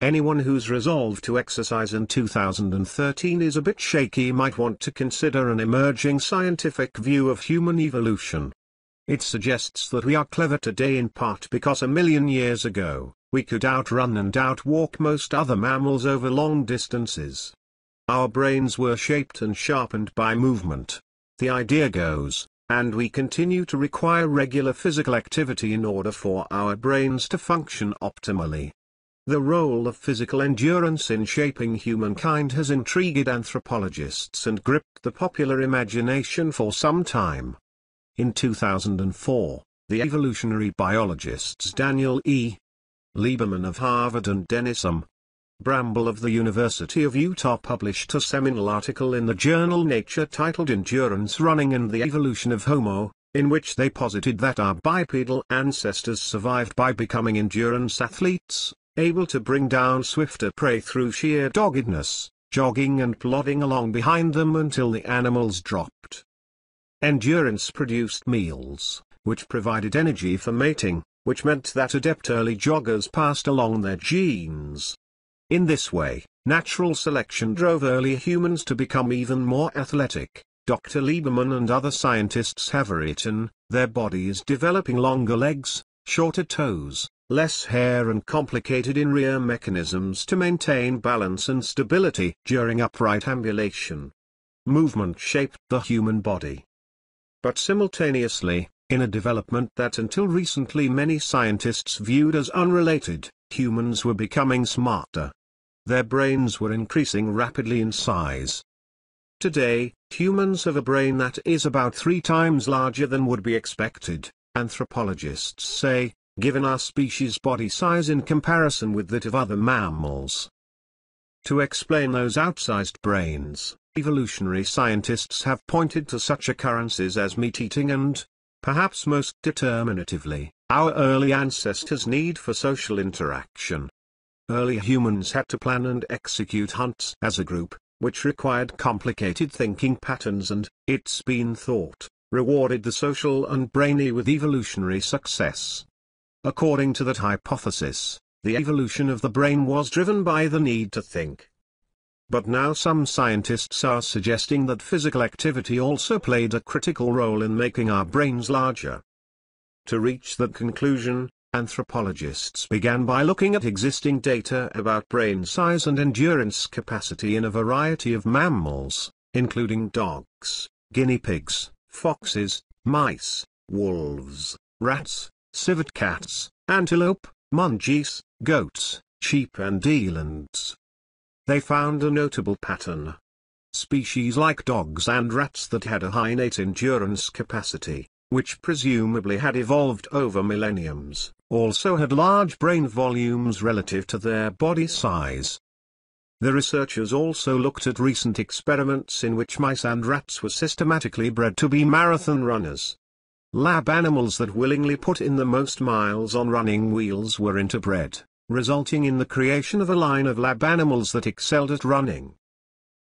anyone who's resolved to exercise in 2013 is a bit shaky might want to consider an emerging scientific view of human evolution. It suggests that we are clever today in part because a million years ago, we could outrun and outwalk most other mammals over long distances. Our brains were shaped and sharpened by movement. The idea goes, and we continue to require regular physical activity in order for our brains to function optimally. The role of physical endurance in shaping humankind has intrigued anthropologists and gripped the popular imagination for some time. In 2004, the evolutionary biologists Daniel E. Lieberman of Harvard and Dennis M. Bramble of the University of Utah published a seminal article in the journal Nature titled Endurance Running and the Evolution of Homo, in which they posited that our bipedal ancestors survived by becoming endurance athletes, able to bring down swifter prey through sheer doggedness, jogging and plodding along behind them until the animals dropped. Endurance produced meals, which provided energy for mating, which meant that adept early joggers passed along their genes. In this way, natural selection drove early humans to become even more athletic. Dr. Lieberman and other scientists have written, their bodies developing longer legs, shorter toes, less hair and complicated in-rear mechanisms to maintain balance and stability during upright ambulation. Movement shaped the human body. But simultaneously, in a development that until recently many scientists viewed as unrelated, humans were becoming smarter. Their brains were increasing rapidly in size. Today, humans have a brain that is about 3 times larger than would be expected, anthropologists say, given our species' body size in comparison with that of other mammals. To explain those outsized brains, evolutionary scientists have pointed to such occurrences as meat-eating and, perhaps most determinatively, our early ancestors' need for social interaction. Early humans had to plan and execute hunts as a group, which required complicated thinking patterns and, it's been thought, rewarded the social and brainy with evolutionary success. According to that hypothesis, the evolution of the brain was driven by the need to think. But now some scientists are suggesting that physical activity also played a critical role in making our brains larger. To reach that conclusion, anthropologists began by looking at existing data about brain size and endurance capacity in a variety of mammals, including dogs, guinea pigs, foxes, mice, wolves, rats, civet cats, antelope, monkeys, goats, sheep and elands. They found a notable pattern. Species like dogs and rats that had a high innate endurance capacity, which presumably had evolved over millenniums, also had large brain volumes relative to their body size. The researchers also looked at recent experiments in which mice and rats were systematically bred to be marathon runners. Lab animals that willingly put in the most miles on running wheels were interbred, resulting in the creation of a line of lab animals that excelled at running.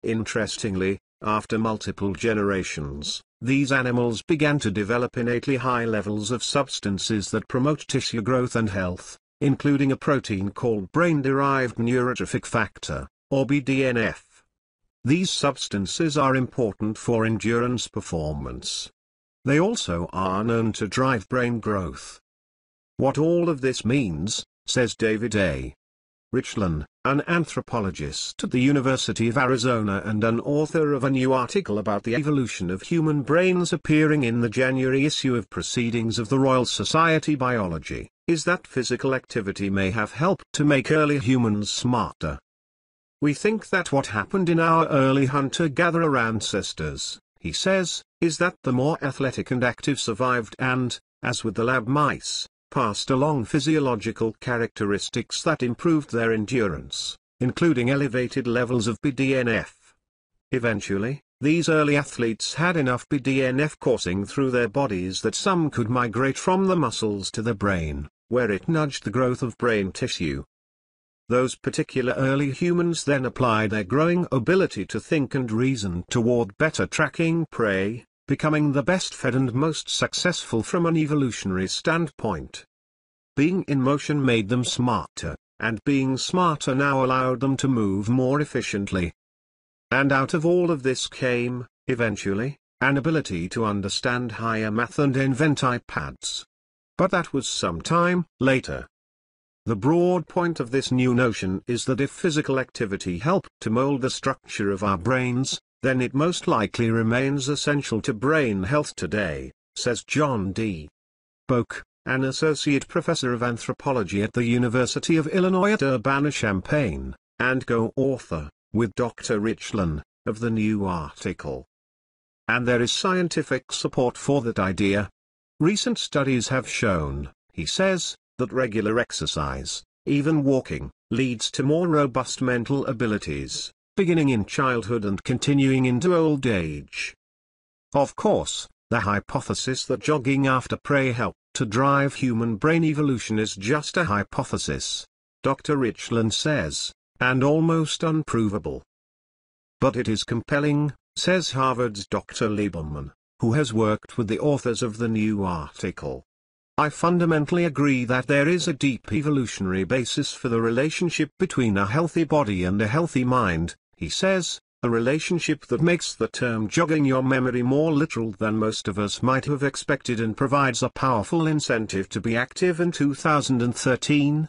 Interestingly, after multiple generations, these animals began to develop innately high levels of substances that promote tissue growth and health, including a protein called brain-derived neurotrophic factor, or BDNF. These substances are important for endurance performance. They also are known to drive brain growth. What all of this means, says David A. Richland, an anthropologist at the University of Arizona and an author of a new article about the evolution of human brains appearing in the January issue of Proceedings of the Royal Society Biology, is that physical activity may have helped to make early humans smarter. We think that what happened in our early hunter-gatherer ancestors, he says, is that the more athletic and active survived and, as with the lab mice, passed along physiological characteristics that improved their endurance, including elevated levels of BDNF. Eventually, these early athletes had enough BDNF coursing through their bodies that some could migrate from the muscles to the brain, where it nudged the growth of brain tissue. Those particular early humans then applied their growing ability to think and reason toward better tracking prey, becoming the best fed and most successful from an evolutionary standpoint. Being in motion made them smarter, and being smarter now allowed them to move more efficiently. And out of all of this came, eventually, an ability to understand higher math and invent iPads. But that was some time later. The broad point of this new notion is that if physical activity helped to mold the structure of our brains, then it most likely remains essential to brain health today, says John D. Boak, an associate professor of anthropology at the University of Illinois at Urbana-Champaign, and co-author, with Dr. Richland, of the new article. And there is scientific support for that idea. Recent studies have shown, he says, that regular exercise, even walking, leads to more robust mental abilities, beginning in childhood and continuing into old age. Of course, the hypothesis that jogging after prey helped to drive human brain evolution is just a hypothesis, Dr. Richland says, and almost unprovable. But it is compelling, says Harvard's Dr. Lieberman, who has worked with the authors of the new article. I fundamentally agree that there is a deep evolutionary basis for the relationship between a healthy body and a healthy mind, he says, a relationship that makes the term jogging your memory more literal than most of us might have expected and provides a powerful incentive to be active in 2013,